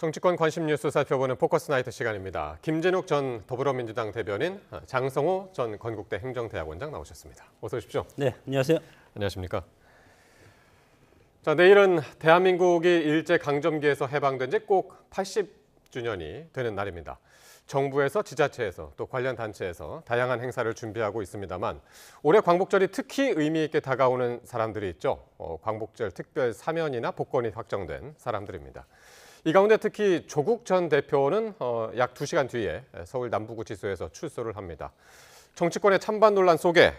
정치권 관심 뉴스 살펴보는 포커스 나이트 시간입니다. 김진욱 전 더불어민주당 대변인, 장성호 전 건국대 행정대학원장 나오셨습니다. 어서 오십시오. 네, 안녕하세요. 안녕하십니까. 자, 내일은 대한민국이 일제강점기에서 해방된 지 꼭 80주년이 되는 날입니다. 정부에서 지자체에서 또 관련 단체에서 다양한 행사를 준비하고 있습니다만 올해 광복절이 특히 의미 있게 다가오는 사람들이 있죠. 광복절 특별 사면이나 복권이 확정된 사람들입니다. 이 가운데 특히 조국 전 대표는 약 2시간 뒤에 서울 남부구치소에서 출소를 합니다. 정치권의 찬반 논란 속에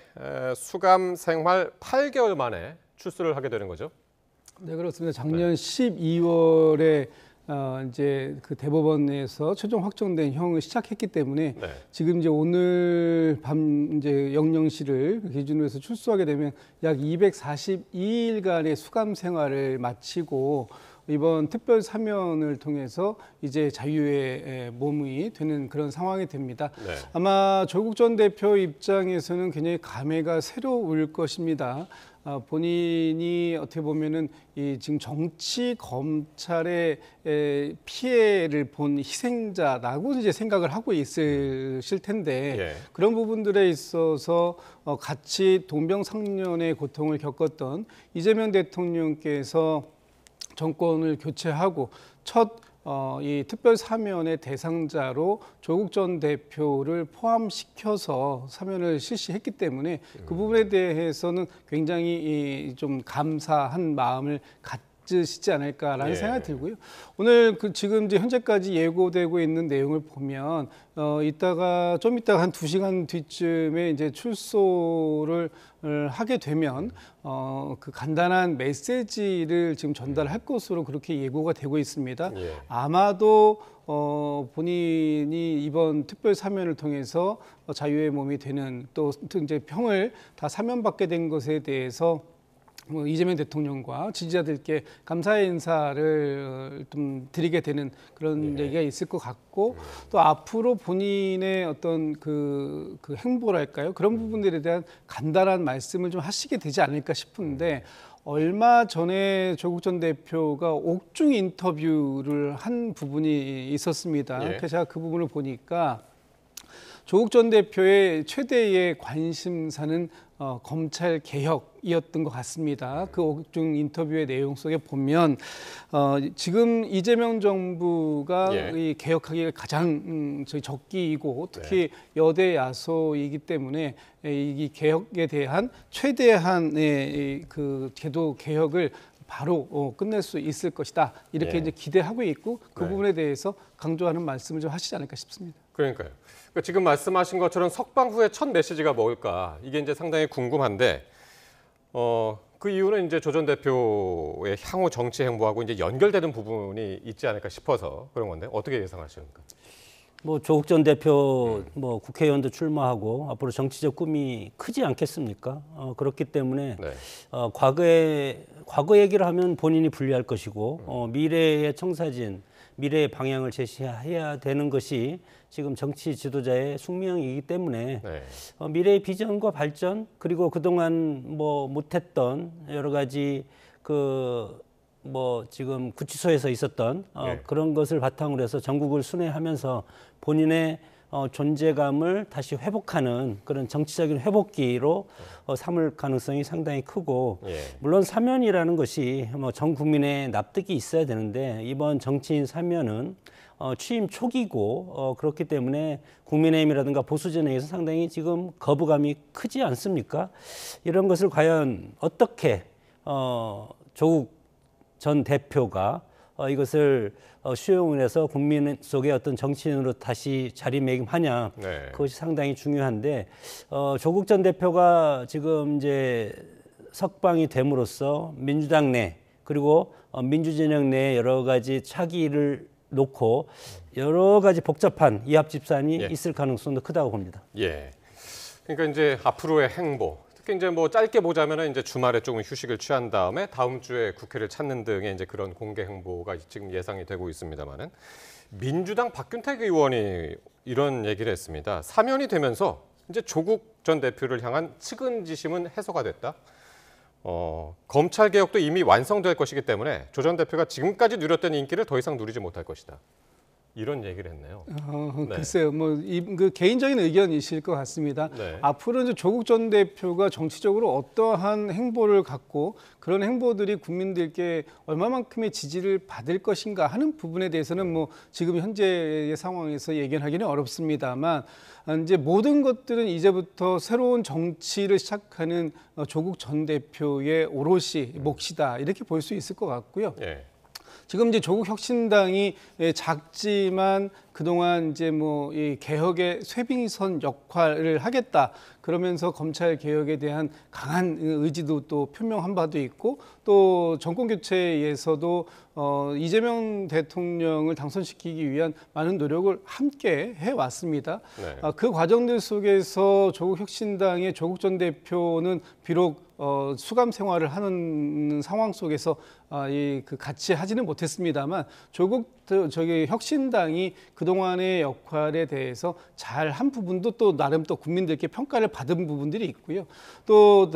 수감 생활 8개월 만에 출소를 하게 되는 거죠. 네, 그렇습니다. 작년 12월에 이제 그 대법원에서 최종 확정된 형을 시작했기 때문에 지금 이제 오늘 밤 이제 00시를 기준으로 해서 출소하게 되면 약 242일간의 수감 생활을 마치고 이번 특별 사면을 통해서 이제 자유의 몸이 되는 그런 상황이 됩니다. 아마 조국 전 대표 입장에서는 굉장히 감회가 새로울 것입니다. 본인이 어떻게 보면은 이 지금 정치 검찰의 피해를 본 희생자라고 이제 생각을 하고 있으실 텐데 그런 부분들에 있어서 같이 동병상련의 고통을 겪었던 이재명 대통령께서 정권을 교체하고 첫 이 특별 사면의 대상자로 조국 전 대표를 포함시켜서 사면을 실시했기 때문에 그 부분에 대해서는 굉장히 좀 감사한 마음을 갖으시지 않을까라는 생각이 들고요. 오늘 지금 이제 현재까지 예고되고 있는 내용을 보면 좀 이따가 한 2시간 뒤쯤에 이제 출소를 하게 되면 그 간단한 메시지를 지금 전달할 것으로 그렇게 예고가 되고 있습니다. 아마도 본인이 이번 특별 사면을 통해서 자유의 몸이 되는 또 이제 평을 다 사면받게 된 것에 대해서 이재명 대통령과 지지자들께 감사의 인사를 좀 드리게 되는 그런 얘기가 있을 것 같고 또 앞으로 본인의 어떤 그 행보랄까요? 그런 부분들에 대한 간단한 말씀을 좀 하시게 되지 않을까 싶은데 얼마 전에 조국 전 대표가 옥중 인터뷰를 한 부분이 있었습니다. 그래서 제가 그 부분을 보니까 조국 전 대표의 최대의 관심사는 검찰 개혁이었던 것 같습니다. 그 옥중 인터뷰의 내용 속에 보면 지금 이재명 정부가 이 개혁하기가 가장 적기이고 특히 여대 야소이기 때문에 이 개혁에 대한 최대한의 그 제도 개혁을 바로 끝낼 수 있을 것이다. 이렇게 이제 기대하고 있고 그 부분에 대해서 강조하는 말씀을 좀 하시지 않을까 싶습니다. 그러니까요. 그러니까 지금 말씀하신 것처럼 석방 후에 첫 메시지가 뭘까 이게 이제 상당히 궁금한데 그 이유는 이제 조 전 대표의 향후 정치 행보하고 이제 연결되는 부분이 있지 않을까 싶어서 그런 건데 어떻게 예상하십니까? 뭐 조국 전 대표 뭐 국회의원도 출마하고 앞으로 정치적 꿈이 크지 않겠습니까? 그렇기 때문에 과거 얘기를 하면 본인이 불리할 것이고 미래의 청사진, 미래의 방향을 제시해야 되는 것이 지금 정치 지도자의 숙명이기 때문에 미래의 비전과 발전 그리고 그동안 뭐 못했던 여러 가지 지금 구치소에서 있었던 그런 것을 바탕으로 해서 전국을 순회하면서 본인의 존재감을 다시 회복하는 그런 정치적인 회복기로 삼을 가능성이 상당히 크고 물론 사면이라는 것이 전 국민의 납득이 있어야 되는데 이번 정치인 사면은 취임 초기고 그렇기 때문에 국민의힘이라든가 보수진영에서 상당히 지금 거부감이 크지 않습니까? 이런 것을 과연 어떻게 조국 전 대표가 이것을 수용을 해서 국민 속의 어떤 정치인으로 다시 자리매김하냐 그것이 상당히 중요한데 조국 전 대표가 지금 이제 석방이 됨으로써 민주당 내 그리고 민주진영 내 여러 가지 차기를 놓고 여러 가지 복잡한 이합집산이 있을 가능성도 크다고 봅니다. 그러니까 이제 앞으로의 행보. 특히 이제 뭐 짧게 보자면은 이제 주말에 조금 휴식을 취한 다음에 다음 주에 국회를 찾는 등의 이제 그런 공개 행보가 지금 예상이 되고 있습니다만은 민주당 박균택 의원이 이런 얘기를 했습니다. 사면이 되면서 이제 조국 전 대표를 향한 측은지심은 해소가 됐다. 검찰 개혁도 이미 완성될 것이기 때문에 조 전 대표가 지금까지 누렸던 인기를 더 이상 누리지 못할 것이다. 이런 얘기를 했네요. 네. 글쎄요, 그 개인적인 의견이실 것 같습니다. 네. 앞으로 이제 조국 전 대표가 정치적으로 어떠한 행보를 갖고 그런 행보들이 국민들께 얼마만큼의 지지를 받을 것인가 하는 부분에 대해서는 뭐 지금 현재의 상황에서 예견하기는 어렵습니다만 이제 모든 것들은 이제부터 새로운 정치를 시작하는 조국 전 대표의 오롯이 몫이다 이렇게 볼 수 있을 것 같고요. 네. 지금 이제 조국 혁신당이 작지만 그동안 이제 뭐 이 개혁의 쇄빙선 역할을 하겠다. 그러면서 검찰 개혁에 대한 강한 의지도 또 표명한 바도 있고 또 정권 교체에서도 이재명 대통령을 당선시키기 위한 많은 노력을 함께 해왔습니다. 네. 그 과정들 속에서 조국 혁신당의 조국 전 대표는 비록 수감 생활을 하는 상황 속에서 그 같이 하지는 못했습니다만 조국 혁신당이 그동안의 역할에 대해서 잘 한 부분도 또 나름 또 국민들께 평가를 받은 부분들이 있고요. 또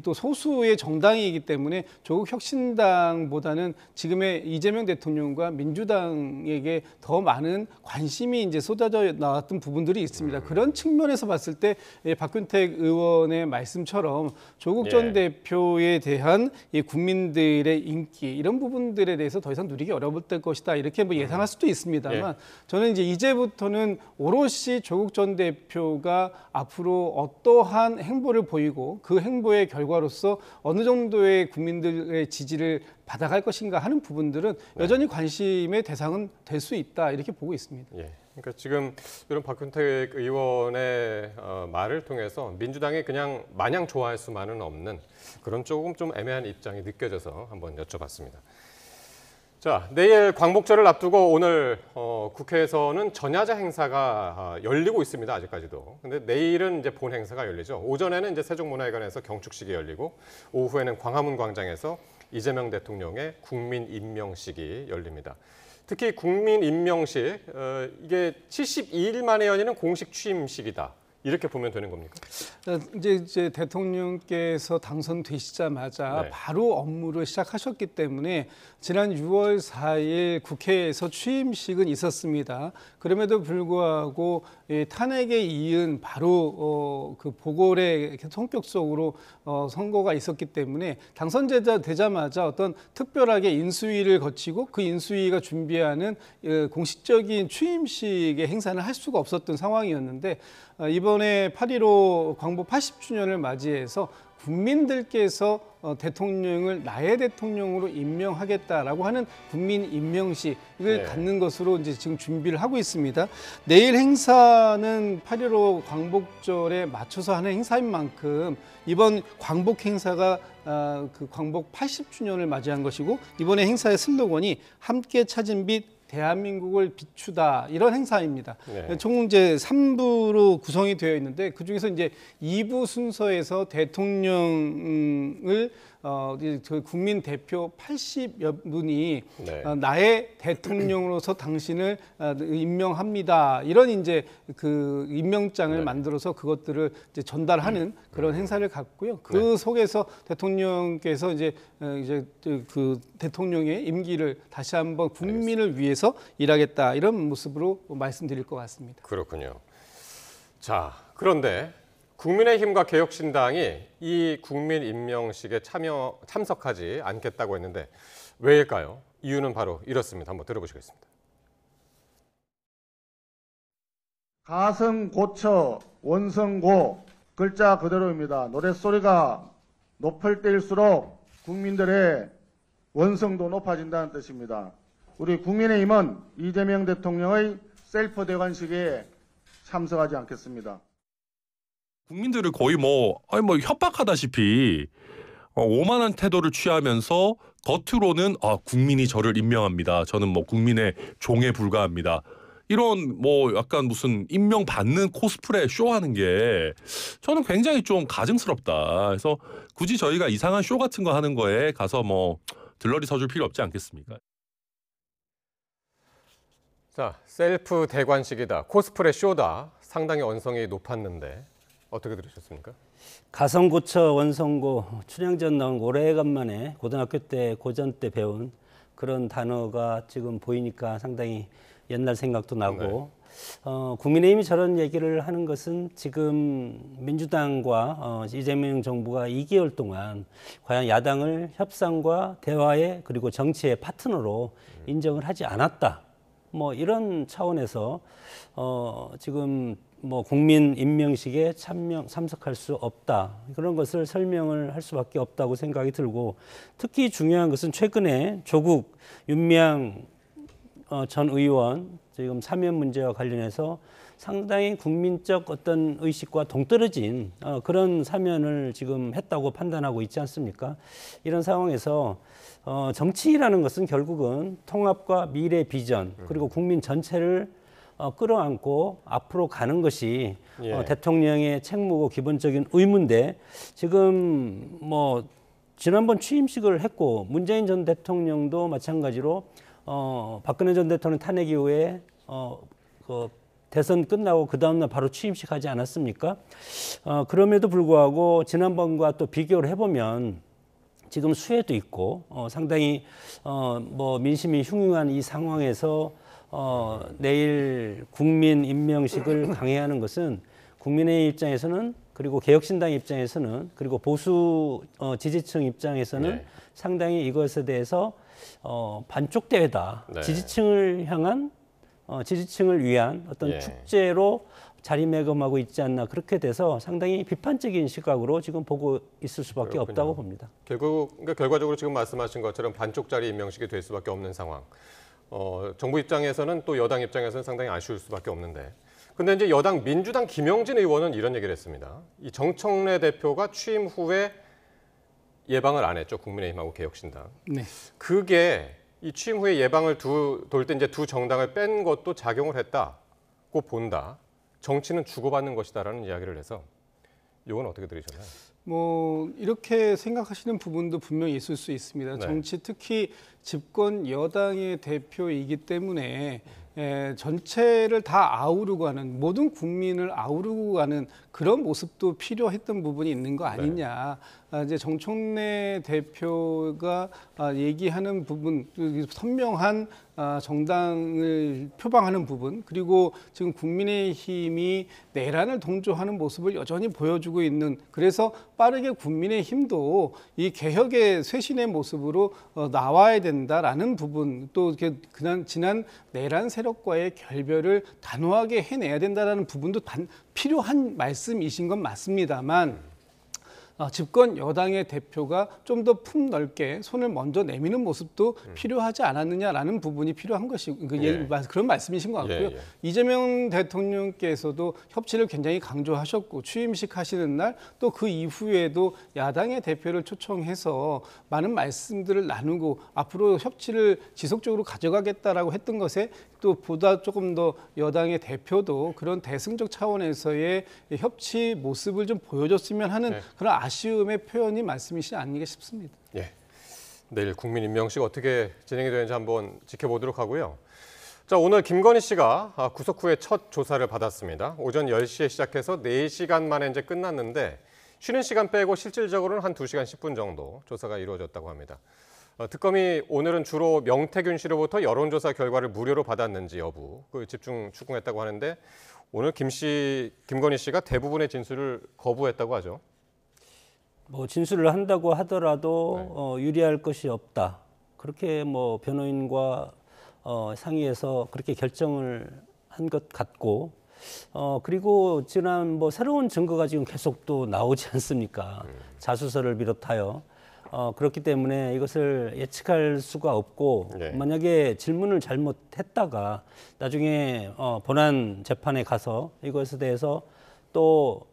또 소수의 정당이기 때문에 조국 혁신당보다는 지금의 이재명 대통령과 민주당에게 더 많은 관심이 이제 쏟아져 나왔던 부분들이 있습니다. 그런 측면에서 봤을 때 박균택 의원의 말씀처럼 조국 전 대표에 대한 이 국민들의 인기 이런 부분들에 대해서 더 이상 누리기 어려울 것이다 이렇게 뭐 예상할 수도 있습니다만 저는 이제부터는 오롯이 조국 전 대표가 앞으로 어떠한 행보를 보이고 그 행보의 결과로서 어느 정도의 국민들의 지지를 받아갈 것인가 하는 부분들은 여전히 관심의 대상은 될 수 있다 이렇게 보고 있습니다. 예. 그러니까 지금 이런 박균택 의원의 말을 통해서 민주당이 그냥 마냥 좋아할 수만은 없는 그런 조금 좀 애매한 입장이 느껴져서 한번 여쭤봤습니다. 자, 내일 광복절을 앞두고 오늘 국회에서는 전야제 행사가 열리고 있습니다. 아직까지도. 근데 내일은 이제 본 행사가 열리죠. 오전에는 이제 세종문화회관에서 경축식이 열리고 오후에는 광화문 광장에서 이재명 대통령의 국민 임명식이 열립니다. 특히 국민 임명식 이게 72일 만에 열리는 공식 취임식이다. 이렇게 보면 되는 겁니까? 이제 대통령께서 당선되시자마자 바로 업무를 시작하셨기 때문에 지난 6월 4일 국회에서 취임식은 있었습니다. 그럼에도 불구하고 탄핵에 이은 바로 그 보궐의 성격 속으로 선거가 있었기 때문에 당선되자마자 어떤 특별하게 인수위를 거치고 그 인수위가 준비하는 공식적인 취임식의 행사를 할 수가 없었던 상황이었는데 이번에 8.15 광복 80주년을 맞이해서 국민들께서 대통령을 나의 대통령으로 임명하겠다라고 하는 국민 임명식을 갖는 것으로 이제 지금 준비를 하고 있습니다. 내일 행사는 8.15 광복절에 맞춰서 하는 행사인 만큼 이번 광복 행사가 그 광복 80주년을 맞이한 것이고 이번에 행사의 슬로건이 함께 찾은 빛 대한민국을 비추다 이런 행사입니다. 총 이제 3부로 구성이 되어 있는데 그 중에서 이제 2부 순서에서 대통령을 국민 대표 80여 분이 나의 대통령으로서 당신을 임명합니다. 이런 이제 그 임명장을 만들어서 그것들을 이제 전달하는 그런 행사를 갖고요. 그 속에서 대통령께서 이제 그 대통령의 임기를 다시 한번 국민을 위해서 일하겠다 이런 모습으로 말씀드릴 것 같습니다. 그렇군요. 자, 그런데 국민의힘과 개혁신당이 이 국민 임명식에 참석하지 않겠다고 했는데 왜일까요? 이유는 바로 이렇습니다. 한번 들어보시겠습니다. 가성 고쳐 원성고 글자 그대로입니다. 노랫소리가 높을 때일수록 국민들의 원성도 높아진다는 뜻입니다. 우리 국민의힘은 이재명 대통령의 셀프 대관식에 참석하지 않겠습니다. 국민들을 거의 협박하다시피 오만한 태도를 취하면서 겉으로는 국민이 저를 임명합니다. 저는 국민의 종에 불과합니다. 이런 약간 무슨 임명받는 코스프레 쇼하는 게 저는 굉장히 좀 가증스럽다. 그래서 굳이 저희가 이상한 쇼 같은 거 하는 거에 가서 들러리 서줄 필요 없지 않겠습니까? 자, 셀프 대관식이다, 코스프레 쇼다. 상당히 언성이 높았는데 어떻게 들으셨습니까? 가성고처 원성고 춘향전 나온 오래간만에 고등학교 때 고전 때 배운 그런 단어가 지금 보이니까 상당히 옛날 생각도 나고 국민의힘이 저런 얘기를 하는 것은 지금 민주당과 이재명 정부가 2개월 동안 과연 야당을 협상과 대화의 그리고 정치의 파트너로 인정을 하지 않았다. 뭐 이런 차원에서 지금 뭐 국민 임명식에 참석할 수 없다. 그런 것을 설명을 할 수밖에 없다고 생각이 들고 특히 중요한 것은 최근에 조국 윤미향 전 의원 지금 사면 문제와 관련해서 상당히 국민적 어떤 의식과 동떨어진 그런 사면을 지금 했다고 판단하고 있지 않습니까? 이런 상황에서 정치라는 것은 결국은 통합과 미래 비전 그리고 국민 전체를 끌어안고 앞으로 가는 것이 대통령의 책무고 기본적인 의무인데 지금 뭐 지난번 취임식을 했고 문재인 전 대통령도 마찬가지로 박근혜 전 대통령 탄핵 이후에 그 대선 끝나고 그 다음날 바로 취임식 하지 않았습니까? 그럼에도 불구하고 지난번과 또 비교를 해보면 지금 수혜도 있고 상당히 뭐 민심이 흉흉한 이 상황에서 내일 국민 임명식을 강행하는 것은 국민의 입장에서는 그리고 개혁신당 입장에서는 그리고 보수 지지층 입장에서는 상당히 이것에 대해서 반쪽 대회다. 지지층을 향한 지지층을 위한 어떤 축제로 자리매김하고 있지 않나 그렇게 돼서 상당히 비판적인 시각으로 지금 보고 있을 수밖에 없다고 봅니다. 그러니까 결과적으로 지금 말씀하신 것처럼 반쪽짜리 임명식이 될 수밖에 없는 상황. 정부 입장에서는 또 여당 입장에서는 상당히 아쉬울 수밖에 없는데. 근데 이제 여당 민주당 김영진 의원은 이런 얘기를 했습니다. 이 정청래 대표가 취임 후에 예방을 안 했죠. 국민의힘하고 개혁신당. 네. 그게 이 취임 후에 예방을 돌 때 이제 두 정당을 뺀 것도 작용을 했다고 본다. 정치는 주고받는 것이다라는 이야기를 해서 이건 어떻게 들으셨나요? 뭐 이렇게 생각하시는 부분도 분명히 있을 수 있습니다. 정치 특히 집권 여당의 대표이기 때문에 전체를 다 아우르고 가는 모든 국민을 아우르고 가는 그런 모습도 필요했던 부분이 있는 거 아니냐. 이제 정청래 대표가 얘기하는 부분, 선명한 정당을 표방하는 부분, 그리고 지금 국민의힘이 내란을 동조하는 모습을 여전히 보여주고 있는, 그래서 빠르게 국민의힘도 이 개혁의 쇄신의 모습으로 나와야 된다라는 부분, 또 지난 내란 세력과의 결별을 단호하게 해내야 된다라는 부분도 필요한 말씀이신 건 맞습니다만, 집권 여당의 대표가 좀 더 품넓게 손을 먼저 내미는 모습도 필요하지 않았느냐라는 부분이 필요한 것이 그런 말씀이신 것 같고요. 이재명 대통령께서도 협치를 굉장히 강조하셨고 취임식 하시는 날 또 그 이후에도 야당의 대표를 초청해서 많은 말씀들을 나누고 앞으로 협치를 지속적으로 가져가겠다라고 했던 것에 또 보다 조금 더 여당의 대표도 그런 대승적 차원에서의 협치 모습을 좀 보여줬으면 하는 그런 아쉬움의 표현이 말씀이시지 않는가 싶습니다. 내일 국민 임명식 어떻게 진행이 되는지 한번 지켜보도록 하고요. 자, 오늘 김건희 씨가 구속 후에 첫 조사를 받았습니다. 오전 10시에 시작해서 4시간 만에 이제 끝났는데 쉬는 시간 빼고 실질적으로는 한 2시간 10분 정도 조사가 이루어졌다고 합니다. 특검이 오늘은 주로 명태균 씨로부터 여론조사 결과를 무료로 받았는지 여부 집중 추궁했다고 하는데 오늘 김건희 씨가 대부분의 진술을 거부했다고 하죠. 뭐 진술을 한다고 하더라도 유리할 것이 없다. 그렇게 뭐 변호인과 상의해서 그렇게 결정을 한 것 같고 그리고 지난 뭐 새로운 증거가 지금 계속 또 나오지 않습니까? 자수서를 비롯하여 그렇기 때문에 이것을 예측할 수가 없고 만약에 질문을 잘못했다가 나중에 본안 재판에 가서 이것에 대해서 또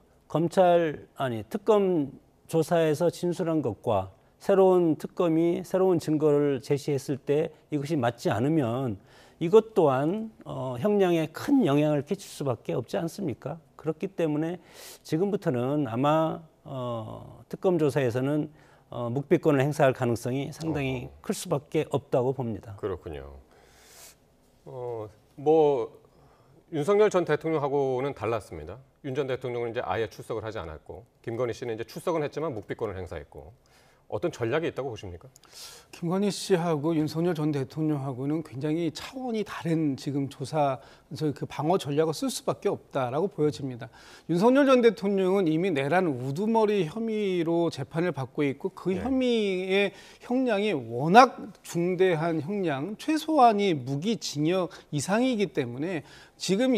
특검 조사에서 진술한 것과 새로운 특검이 새로운 증거를 제시했을 때 이것이 맞지 않으면 이것 또한 형량에 큰 영향을 끼칠 수밖에 없지 않습니까? 그렇기 때문에 지금부터는 아마 특검 조사에서는 묵비권을 행사할 가능성이 상당히 클 수밖에 없다고 봅니다. 그렇군요. 뭐 윤석열 전 대통령하고는 달랐습니다. 윤 전 대통령은 이제 아예 출석을 하지 않았고 김건희 씨는 이제 출석은 했지만 묵비권을 행사했고 어떤 전략이 있다고 보십니까? 김건희 씨하고 윤석열 전 대통령하고는 굉장히 차원이 다른 지금 그 방어 전략을 쓸 수밖에 없다라고 보여집니다. 윤석열 전 대통령은 이미 내란 우두머리 혐의로 재판을 받고 있고 그 혐의의 형량이 워낙 중대한 형량, 최소한이 무기징역 이상이기 때문에 지금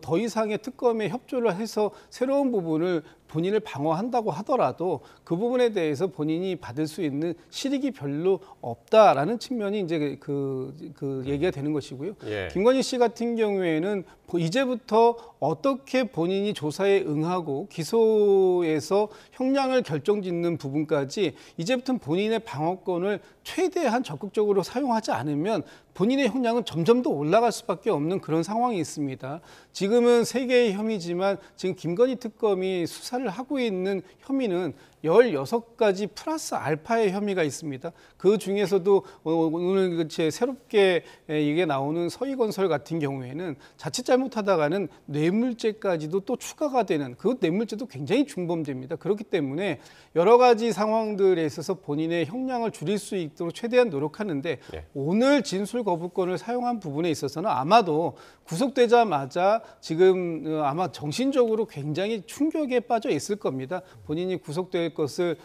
더 이상의 특검에 협조를 해서 새로운 부분을 본인을 방어한다고 하더라도 그 부분에 대해서 본인이 받을 수 있는 실익이 별로 없다라는 측면이 이제 그 얘기가 되는 것이고요. 예. 김건희 씨 같은 경우에는 이제부터 어떻게 본인이 조사에 응하고 기소에서 형량을 결정짓는 부분까지 이제부터는 본인의 방어권을 최대한 적극적으로 사용하지 않으면 본인의 형량은 점점 더 올라갈 수밖에 없는 그런 상황이 있습니다. 지금은 3개의 혐의지만 지금 김건희 특검이 수사를 하고 있는 혐의는 16가지 플러스 알파의 혐의가 있습니다. 그 중에서도 오늘 새롭게 이게 나오는 서희건설 같은 경우에는 자칫 잘못하다가는 뇌물죄까지도 또 추가가 되는 그 뇌물죄도 굉장히 중범죄입니다. 그렇기 때문에 여러 가지 상황들에 있어서 본인의 형량을 줄일 수 있도록 최대한 노력하는데 오늘 진술 거부권을 사용한 부분에 있어서는 아마도 구속되자마자 지금 아마 정신적으로 굉장히 충격에 빠져 있을 겁니다. 본인이 구속될 것을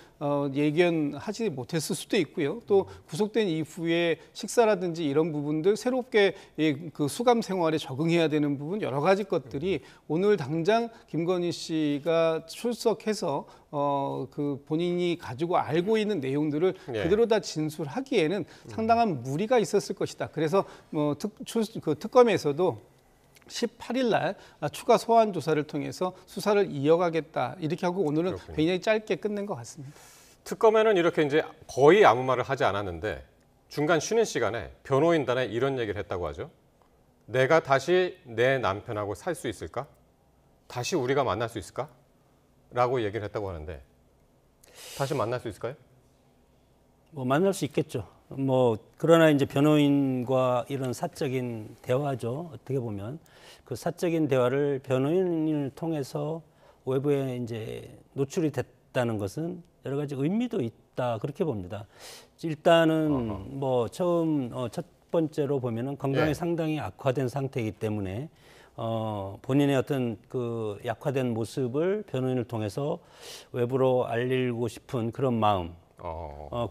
예견하지 못했을 수도 있고요. 또 구속된 이후에 식사라든지 이런 부분들 새롭게 그 수감 생활에 적응해야 되는 부분 여러 가지 것들이 오늘 당장 김건희 씨가 출석해서 그 본인이 가지고 알고 있는 내용들을 그대로 다 진술하기에는 상당한 무리가 있었을 것이다. 그래서 그 특검에서도 18일 날 추가 소환 조사를 통해서 수사를 이어가겠다 이렇게 하고 오늘은 그렇군요. 굉장히 짧게 끝낸 것 같습니다. 특검에는 이렇게 이제 거의 아무 말을 하지 않았는데 중간 쉬는 시간에 변호인단에 이런 얘기를 했다고 하죠. 내가 다시 내 남편하고 살 수 있을까? 다시 우리가 만날 수 있을까? 라고 얘기를 했다고 하는데 다시 만날 수 있을까요? 뭐 만날 수 있겠죠. 뭐 그러나 이제 변호인과 이런 사적인 대화죠. 어떻게 보면 그 사적인 대화를 변호인을 통해서 외부에 이제 노출이 됐다는 것은 여러 가지 의미도 있다 그렇게 봅니다. 일단은 뭐 처음 첫 번째로 보면은 건강이 상당히 악화된 상태이기 때문에 본인의 어떤 그 약화된 모습을 변호인을 통해서 외부로 알리고 싶은 그런 마음.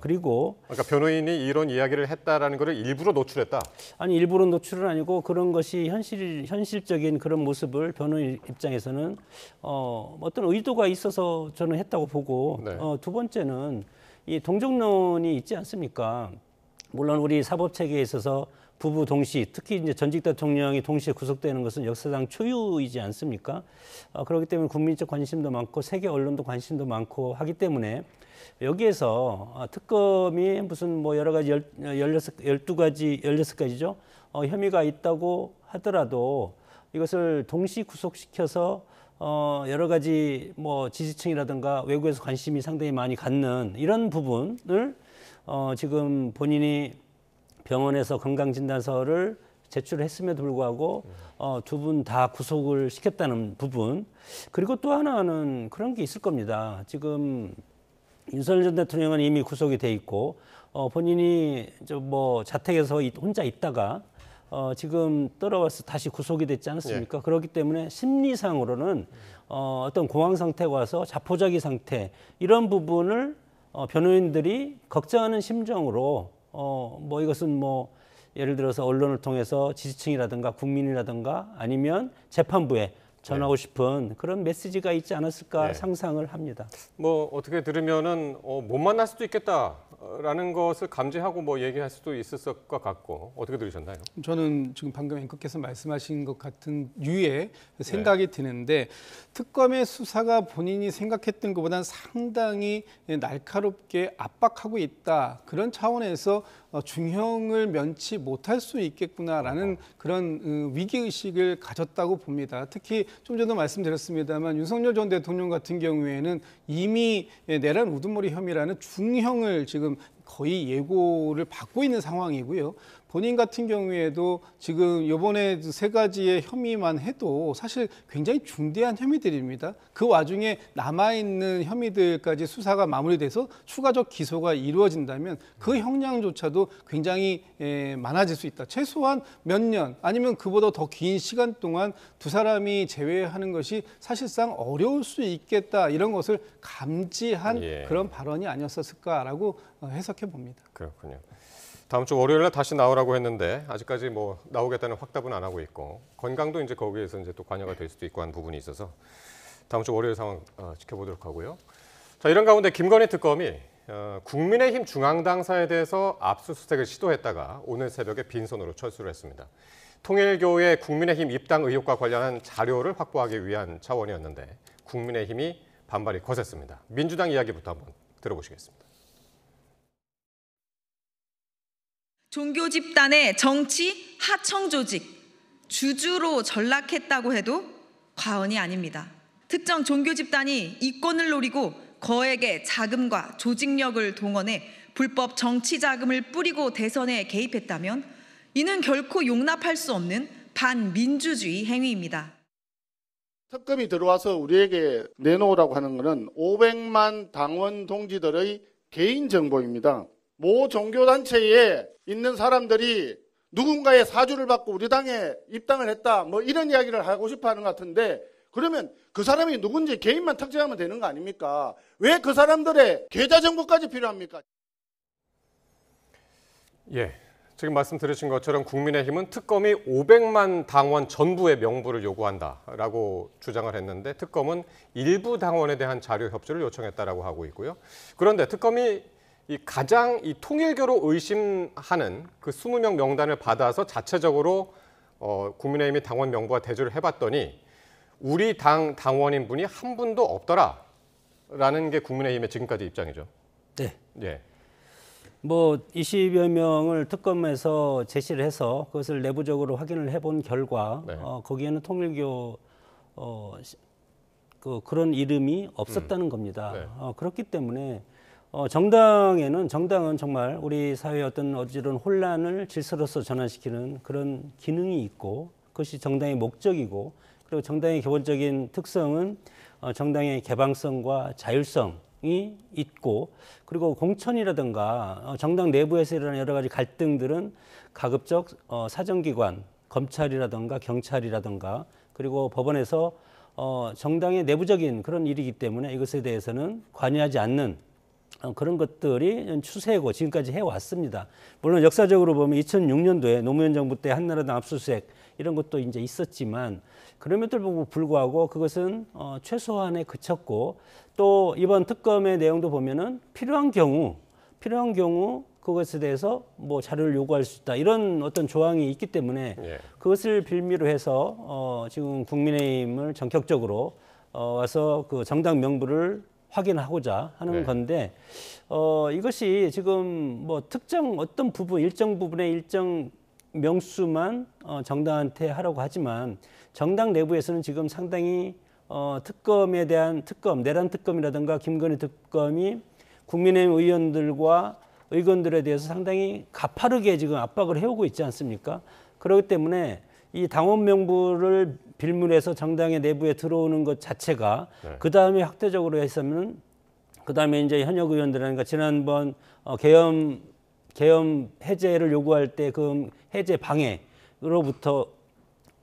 그리고 그러니까 변호인이 이런 이야기를 했다라는 것을 일부러 노출했다. 아니 일부러 노출은 아니고 그런 것이 현실적인 그런 모습을 변호인 입장에서는 어떤 의도가 있어서 저는 했다고 보고 두 번째는 이 동정론이 있지 않습니까? 물론 우리 사법 체계에 있어서 부부 동시, 특히 이제 전직 대통령이 동시에 구속되는 것은 역사상 초유이지 않습니까? 그렇기 때문에 국민적 관심도 많고 세계 언론도 관심도 많고 하기 때문에 여기에서 특검이 무슨 뭐 여러 가지 16가지죠. 혐의가 있다고 하더라도 이것을 동시 구속시켜서 여러 가지 뭐 지지층이라든가 외국에서 관심이 상당히 많이 갖는 이런 부분을 지금 본인이 병원에서 건강진단서를 제출했음에도 불구하고 두 분 다 구속을 시켰다는 부분. 그리고 또 하나는 그런 게 있을 겁니다. 지금 윤석열 전 대통령은 이미 구속이 돼 있고 본인이 뭐 자택에서 혼자 있다가 지금 떨어와서 다시 구속이 됐지 않습니까? 그렇기 때문에 심리상으로는 어떤 공황 상태가 와서 자포자기 상태 이런 부분을 변호인들이 걱정하는 심정으로 뭐 이것은 뭐 예를 들어서 언론을 통해서 지지층이라든가 국민이라든가 아니면 재판부에 전하고 싶은 그런 메시지가 있지 않았을까 상상을 합니다. 뭐 어떻게 들으면은 못 만날 수도 있겠다라는 것을 감지하고 뭐 얘기할 수도 있을 것 같고 어떻게 들으셨나요? 저는 지금 방금 앵커께서 말씀하신 것 같은 유의 생각이 드는데 특검의 수사가 본인이 생각했던 것보다는 상당히 날카롭게 압박하고 있다. 그런 차원에서 중형을 면치 못할 수 있겠구나라는 그런 위기의식을 가졌다고 봅니다. 특히 좀 전에도 말씀드렸습니다만 윤석열 전 대통령 같은 경우에는 이미 내란 우두머리 혐의라는 중형을 지금 거의 예고를 받고 있는 상황이고요. 본인 같은 경우에도 지금 이번에 3가지의 혐의만 해도 사실 굉장히 중대한 혐의들입니다. 그 와중에 남아있는 혐의들까지 수사가 마무리돼서 추가적 기소가 이루어진다면 그 형량조차도 굉장히 많아질 수 있다. 최소한 몇 년 아니면 그보다 더 긴 시간 동안 두 사람이 제외하는 것이 사실상 어려울 수 있겠다. 이런 것을 감지한 그런 발언이 아니었을까라고 해석해 봅니다. 그렇군요. 다음 주 월요일에 다시 나오라고 했는데 아직까지 뭐 나오겠다는 확답은 안 하고 있고 건강도 이제 거기에서 이제 또 관여가 될 수도 있고 한 부분이 있어서 다음 주 월요일 상황 지켜보도록 하고요. 자, 이런 가운데 김건희 특검이 국민의힘 중앙당사에 대해서 압수수색을 시도했다가 오늘 새벽에 빈손으로 철수를 했습니다. 통일교의 국민의힘 입당 의혹과 관련한 자료를 확보하기 위한 차원이었는데 국민의힘이 반발이 거셌습니다. 민주당 이야기부터 한번 들어보시겠습니다. 종교 집단의 정치 하청 조직, 주주로 전락했다고 해도 과언이 아닙니다. 특정 종교 집단이 이권을 노리고 거액의 자금과 조직력을 동원해 불법 정치 자금을 뿌리고 대선에 개입했다면 이는 결코 용납할 수 없는 반민주주의 행위입니다. 특검이 들어와서 우리에게 내놓으라고 하는 것은 500만 당원 동지들의 개인 정보입니다. 모 종교단체에 있는 사람들이 누군가의 사주를 받고 우리 당에 입당을 했다, 뭐 이런 이야기를 하고 싶어 하는 것 같은데, 그러면 그 사람이 누군지 개인만 특정하면 되는 거 아닙니까? 왜 그 사람들의 계좌 정보까지 필요합니까? 예, 지금 말씀 들으신 것처럼 국민의힘은 특검이 500만 당원 전부의 명부를 요구한다라고 주장을 했는데 특검은 일부 당원에 대한 자료 협조를 요청했다라고 하고 있고요. 그런데 특검이 가장 통일교로 의심하는 그 20명 명단을 받아서 자체적으로 국민의힘이 당원 명부와 대조를 해봤더니 우리 당 당원인 분이 한 분도 없더라라는 게 국민의힘의 지금까지 입장이죠. 네. 예. 뭐 20여 명을 특검에서 제시를 해서 그것을 내부적으로 확인을 해본 결과 네. 거기에는 통일교 그런 이름이 없었다는 겁니다. 네. 그렇기 때문에 정당은 정말 우리 사회의 어떤 어지러운 혼란을 질서로서 전환시키는 그런 기능이 있고 그것이 정당의 목적이고 그리고 정당의 기본적인 특성은 정당의 개방성과 자율성이 있고 그리고 공천이라든가 정당 내부에서 일어나는 여러 가지 갈등들은 가급적 사정기관, 검찰이라든가 경찰이라든가 그리고 법원에서 정당의 내부적인 그런 일이기 때문에 이것에 대해서는 관여하지 않는 그런 것들이 추세고 지금까지 해왔습니다. 물론 역사적으로 보면 2006년도에 노무현 정부 때 한나라당 압수수색 이런 것도 이제 있었지만 그럼에도 불구하고 그것은 최소한에 그쳤고 또 이번 특검의 내용도 보면은 필요한 경우 그것에 대해서 뭐 자료를 요구할 수 있다 이런 어떤 조항이 있기 때문에 그것을 빌미로 해서 지금 국민의힘을 전격적으로 와서 그 정당 명부를 확인하고자 하는 건데 이것이 지금 뭐 특정 어떤 부분 일정 부분의 일정 명수만 정당한테 하라고 하지만 정당 내부에서는 지금 상당히 특검에 대한 내란 특검이라든가 김건희 특검이 국민의힘 의원들과 의원들에 대해서 상당히 가파르게 지금 압박을 해오고 있지 않습니까? 그렇기 때문에 이 당원 명부를 빌문해서 정당의 내부에 들어오는 것 자체가 그 다음에 확대적으로 했으면 그 다음에 이제 현역 의원들이니까 지난번 계엄 해제를 요구할 때 그 해제 방해로부터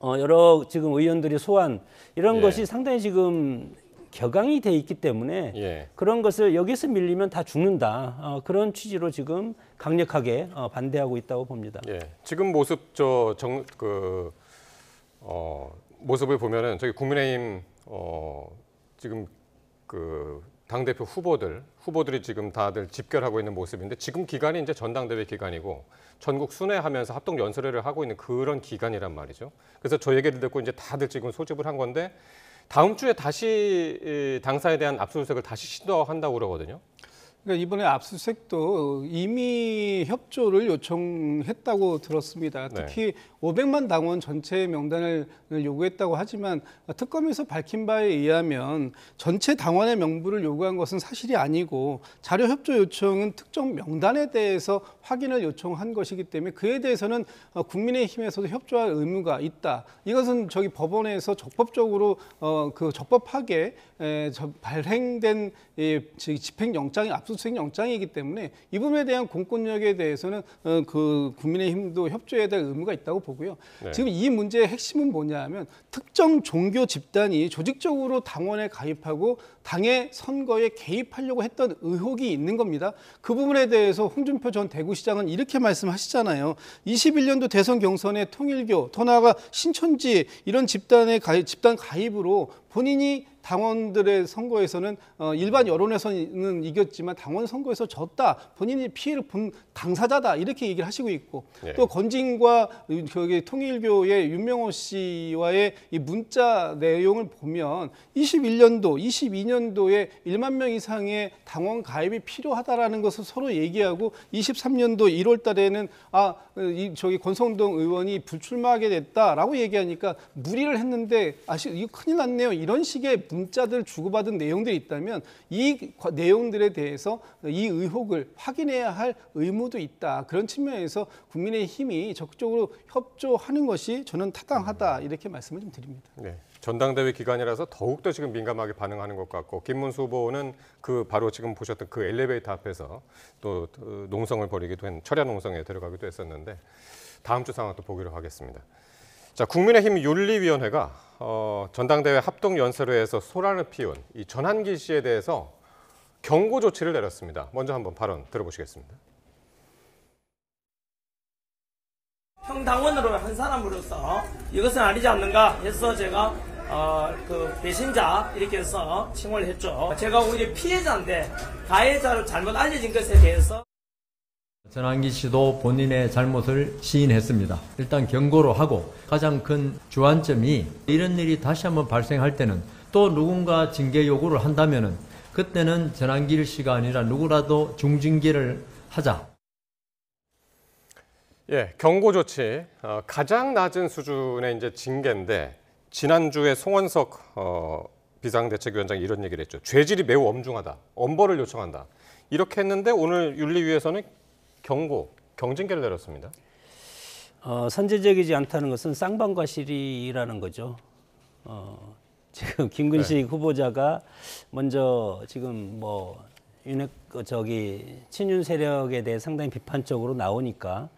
여러 지금 의원들이 소환 이런 것이 상당히 지금 격앙이 돼 있기 때문에 그런 것을 여기서 밀리면 다 죽는다 그런 취지로 지금 강력하게 반대하고 있다고 봅니다. 지금 모습 모습을 보면은 저기 국민의힘 지금 그 당대표 후보들이 지금 다들 집결하고 있는 모습인데 지금 기간이 이제 전당대회 기간이고 전국 순회하면서 합동 연설회를 하고 있는 그런 기간이란 말이죠. 그래서 저 얘기를 듣고 이제 다들 지금 소집을 한 건데 다음 주에 다시 당사에 대한 압수수색을 다시 시도한다고 그러거든요. 그러니까 이번에 압수수색도 이미 협조를 요청했다고 들었습니다. 특히 500만 당원 전체 명단을 요구했다고 하지만 특검에서 밝힌 바에 의하면 전체 당원의 명부를 요구한 것은 사실이 아니고 자료 협조 요청은 특정 명단에 대해서 확인을 요청한 것이기 때문에 그에 대해서는 국민의힘에서도 협조할 의무가 있다. 이것은 저기 법원에서 적법적으로 그 적법하게 발행된 집행영장이 압수수색 영장이기 때문에 이 부분에 대한 공권력에 대해서는 그 국민의힘도 협조해야 될 의무가 있다고 보고요. 네. 지금 이 문제의 핵심은 뭐냐하면 특정 종교 집단이 조직적으로 당원에 가입하고 당의 선거에 개입하려고 했던 의혹이 있는 겁니다. 그 부분에 대해서 홍준표 전 대구시장은 이렇게 말씀하시잖아요. 21년도 대선 경선에 통일교, 더 나아가 신천지 이런 집단 가입으로 본인이 당원들의 선거에서는 일반 여론에서는 이겼지만 당원 선거에서 졌다. 본인이 피해를 본 당사자다. 이렇게 얘기를 하시고 있고 네. 또 건진과 저기 통일교의 윤명호 씨와의 이 문자 내용을 보면 21년도, 22년도에 1만 명 이상의 당원 가입이 필요하다라는 것을 서로 얘기하고 23년도 1월 달에는 저기 권성동 의원이 불출마하게 됐다라고 얘기하니까 무리를 했는데 이거 큰일 났네요. 이런 식의 문자들 주고받은 내용들이 있다면 이 내용들에 대해서 이 의혹을 확인해야 할 의무도 있다. 그런 측면에서 국민의힘이 적극적으로 협조하는 것이 저는 타당하다. 이렇게 말씀을 좀 드립니다. 네. 전당대회 기간이라서 더욱더 지금 민감하게 반응하는 것 같고 김문수 후보는 그 바로 지금 보셨던 그 엘리베이터 앞에서 또 농성을 벌이기도 한 철야 농성에 들어가기도 했었는데 다음 주 상황 또 보기로 하겠습니다. 자, 국민의힘 윤리위원회가 전당대회 합동연설회에서 소란을 피운 이 전한길 씨에 대해서 경고 조치를 내렸습니다. 먼저 한번 발언 들어보시겠습니다. 평당원으로 한 사람으로서 이것은 아니지 않는가 해서 제가 그 배신자 이렇게 해서 칭호를 했죠. 제가 오히려 피해자인데 가해자로 잘못 알려진 것에 대해서 전한기 씨도 본인의 잘못을 시인했습니다. 일단 경고로 하고 가장 큰 주안점이 이런 일이 다시 한번 발생할 때는 또 누군가 징계 요구를 한다면은 그때는 전한길 씨가 아니라 누구라도 중징계를 하자. 예, 경고 조치 가장 낮은 수준의 이제 징계인데 지난주에 송원석 비상대책위원장이 이런 얘기를 했죠. 죄질이 매우 엄중하다. 엄벌을 요청한다. 이렇게 했는데 오늘 윤리위에서는 경징계를 내렸습니다. 선제적이지 않다는 것은 쌍방과실이라는 거죠. 지금 김근식 후보자가 먼저 지금 뭐 친윤 세력에 대해 상당히 비판적으로 나오니까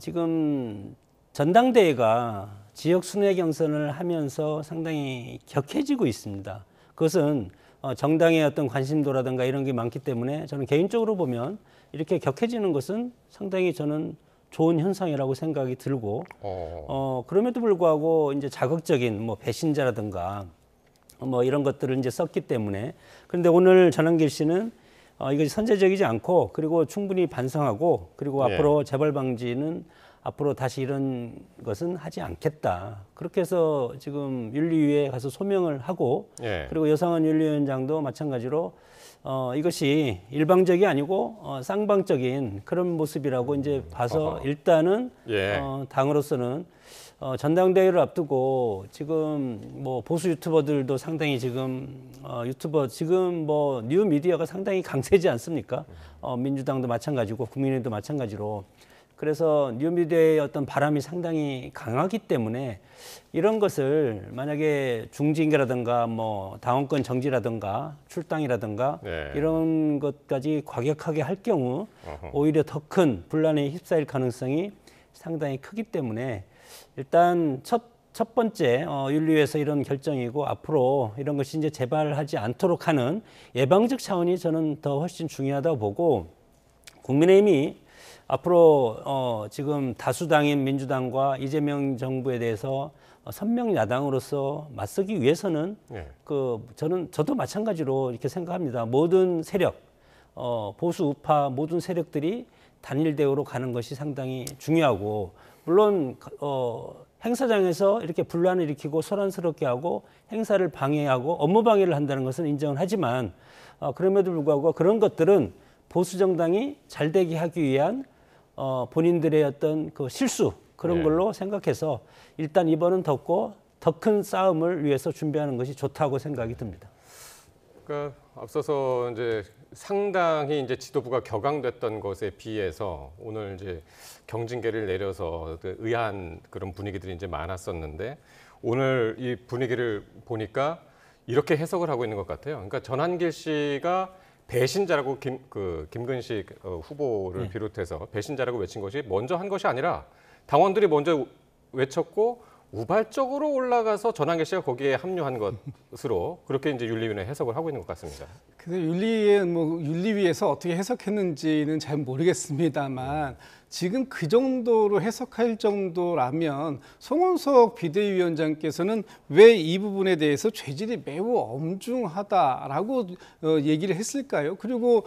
지금 전당대회가 지역 순회 경선을 하면서 상당히 격해지고 있습니다. 그것은 정당의 어떤 관심도라든가 이런 게 많기 때문에 저는 개인적으로 보면 이렇게 격해지는 것은 상당히 저는 좋은 현상이라고 생각이 들고 그럼에도 불구하고 이제 자극적인 뭐 배신자라든가 뭐 이런 것들을 이제 썼기 때문에 그런데 오늘 전한길 씨는 이것이 선제적이지 않고 그리고 충분히 반성하고 그리고 앞으로 재발 방지는 앞으로 다시 이런 것은 하지 않겠다. 그렇게 해서 지금 윤리위에 가서 소명을 하고 그리고 여상원 윤리위원장도 마찬가지로 이것이 일방적이 아니고 쌍방적인 그런 모습이라고 이제 봐서 일단은 당으로서는 전당대회를 앞두고 지금 뭐 보수 유튜버들도 상당히 지금 지금 뭐 뉴 미디어가 상당히 강세지 않습니까? 민주당도 마찬가지고 국민의힘도 마찬가지로 그래서 뉴미디어의 어떤 바람이 상당히 강하기 때문에 이런 것을 만약에 중징계라든가 뭐 당원권 정지라든가 출당이라든가 이런 것까지 과격하게 할 경우 오히려 더 큰 분란에 휩싸일 가능성이 상당히 크기 때문에 일단 첫 번째 윤리위에서 이런 결정이고 앞으로 이런 것이 이제 재발하지 않도록 하는 예방적 차원이 저는 더 훨씬 중요하다고 보고 국민의힘이 앞으로 지금 다수당인 민주당과 이재명 정부에 대해서 선명 야당으로서 맞서기 위해서는 저도 마찬가지로 이렇게 생각합니다. 모든 세력, 보수 우파 모든 세력들이 단일 대우로 가는 것이 상당히 중요하고 물론 행사장에서 이렇게 분란을 일으키고 소란스럽게 하고 행사를 방해하고 업무 방해를 한다는 것은 인정을 하지만 그럼에도 불구하고 그런 것들은 보수 정당이 잘 되게 하기 위한 본인들의 어떤 그 실수 그런 네. 걸로 생각해서 일단 이번은 더 큰 싸움을 위해서 준비하는 것이 좋다고 생각이 듭니다. 그러니까 앞서서 이제 상당히 이제 지도부가 격앙됐던 것에 비해서 오늘 이제 경징계를 내려서 그 의아한 그런 분위기들이 이제 많았었는데 오늘 이 분위기를 보니까 이렇게 해석을 하고 있는 것 같아요. 그러니까 전한길 씨가 배신자라고 김근식 후보를 비롯해서 배신자라고 외친 것이 먼저 한 것이 아니라 당원들이 먼저 외쳤고 우발적으로 올라가서 전한길 씨가 거기에 합류한 것으로 그렇게 이제 윤리위는 해석을 하고 있는 것 같습니다. 그래서 윤리위에서 어떻게 해석했는지는 잘 모르겠습니다만 지금 그 정도로 해석할 정도라면 송원석 비대위원장께서는 왜 이 부분에 대해서 죄질이 매우 엄중하다라고 얘기를 했을까요? 그리고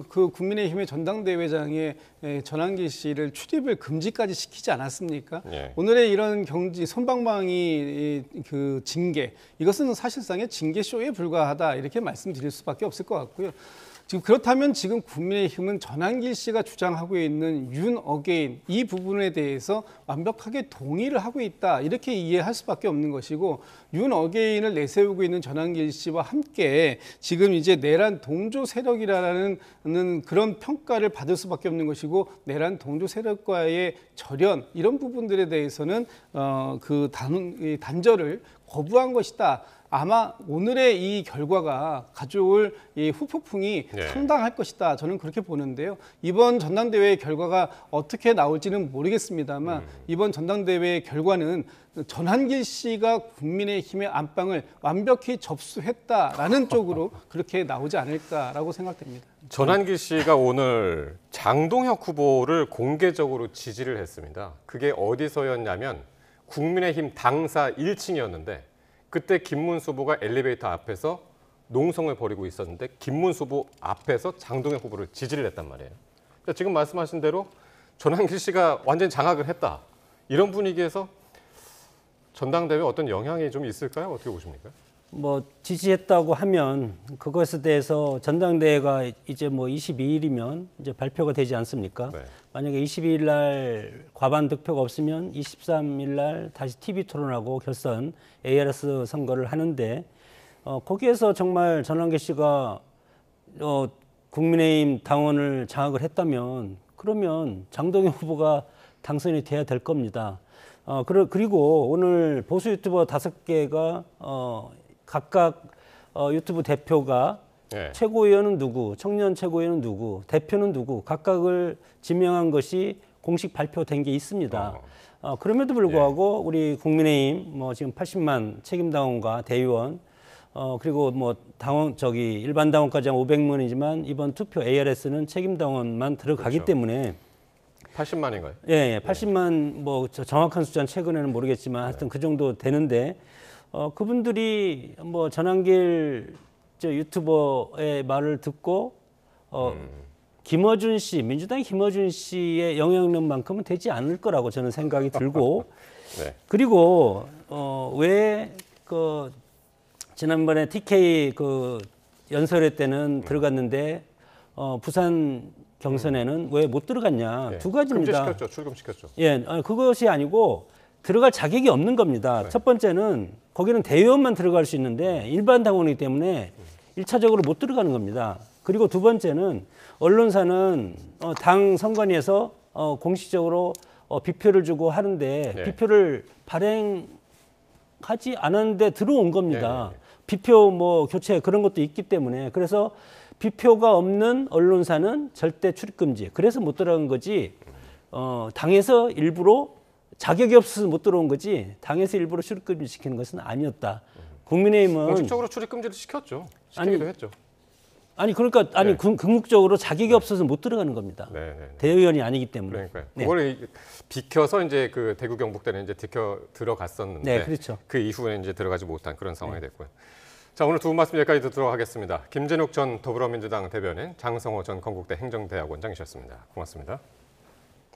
그 국민의힘의 전당대회장에 전한길 씨를 출입을 금지까지 시키지 않았습니까? 예. 오늘의 이런 솜방망이 그 징계 이것은 사실상의 징계 쇼에 불과하다 이렇게 말씀드릴 수밖에 없을 것 같고요. 지금 그렇다면 지금 국민의힘은 전한길 씨가 주장하고 있는 윤 어게인 이 부분에 대해서 완벽하게 동의를 하고 있다 이렇게 이해할 수밖에 없는 것이고 윤 어게인을 내세우고 있는 전한길 씨와 함께 지금 이제 내란 동조 세력이라는 그런 평가를 받을 수밖에 없는 것이고 내란 동조 세력과의 절연 이런 부분들에 대해서는 그 단절을 거부한 것이다. 아마 오늘의 이 결과가 가져올 이 후폭풍이 네. 상당할 것이다. 저는 그렇게 보는데요. 이번 전당대회 결과가 어떻게 나올지는 모르겠습니다만 이번 전당대회 결과는 전한길 씨가 국민의힘의 안방을 완벽히 접수했다라는 쪽으로 그렇게 나오지 않을까라고 생각됩니다. 전한길 씨가 오늘 장동혁 후보를 공개적으로 지지를 했습니다. 그게 어디서였냐면 국민의힘 당사 1층이었는데 그때 김문수 후보가 엘리베이터 앞에서 농성을 벌이고 있었는데 김문수 후보 앞에서 장동혁 후보를 지지를 했단 말이에요. 그러니까 지금 말씀하신 대로 전한길 씨가 완전히 장악을 했다. 이런 분위기에서 전당대회에 어떤 영향이 좀 있을까요? 어떻게 보십니까? 뭐 지지했다고 하면 그것에 대해서 전당대회가 이제 뭐 22일이면 이제 발표가 되지 않습니까? 네. 만약에 22일 날 과반 득표가 없으면 23일 날 다시 TV 토론하고 결선 ARS 선거를 하는데 거기에서 정말 전한길 씨가 국민의힘 당원을 장악을 했다면 그러면 장동혁 후보가 당선이 돼야 될 겁니다. 그리고 오늘 보수 유튜버 5개가 각각 유튜브 대표가 네. 최고위원은 누구, 청년 최고위원은 누구, 대표는 누구 각각을 지명한 것이 공식 발표된 게 있습니다. 그럼에도 불구하고 우리 국민의힘 뭐 지금 80만 책임당원과 대의원 그리고 뭐 일반 당원까지 한 500만이지만 이번 투표 ARS는 책임당원만 들어가기 그렇죠. 때문에 80만인가요? 예, 80만 뭐 정확한 숫자는 최근에는 모르겠지만 하여튼 그 정도 되는데 그분들이 뭐 전한길 유튜버의 말을 듣고 김어준 씨, 민주당 김어준 씨의 영향력만큼은 되지 않을 거라고 저는 생각이 들고 네. 그리고 왜 지난번에 TK 연설회 때는 들어갔는데 부산 경선에는 왜 못 들어갔냐 네. 두 가지입니다. 금지시켰죠. 출금시켰죠. 예, 그것이 아니고 들어갈 자격이 없는 겁니다. 네. 첫 번째는 거기는 대의원만 들어갈 수 있는데 일반 당원이기 때문에 1차적으로 못 들어가는 겁니다. 그리고 두 번째는 언론사는 당 선관위에서 공식적으로 비표를 주고 하는데 네. 비표를 발행하지 않았는데 들어온 겁니다. 네. 비표 뭐 교체 그런 것도 있기 때문에 그래서 비표가 없는 언론사는 절대 출입 금지. 그래서 못 들어간 거지. 당에서 일부러 자격이 없어서 못 들어온 거지. 당에서 일부러 출입 금지 시키는 것은 아니었다. 국민의힘은 공식적으로 출입 금지를 시켰죠. 시키기도 했죠. 그러니까 네. 궁극적으로 자격이 없어서 못 들어가는 겁니다. 네. 대의원이 아니기 때문에. 그러니까요. 네. 그걸 비켜서 이제 그 대구 경북대는 이제 들어갔었는데 네, 그렇죠. 그 이후에 이제 들어가지 못한 그런 상황이 됐고요. 자, 오늘 두 분 말씀 여기까지 듣도록 하겠습니다. 김진욱 전 더불어민주당 대변인, 장성호 전 건국대 행정대학원장이셨습니다. 고맙습니다.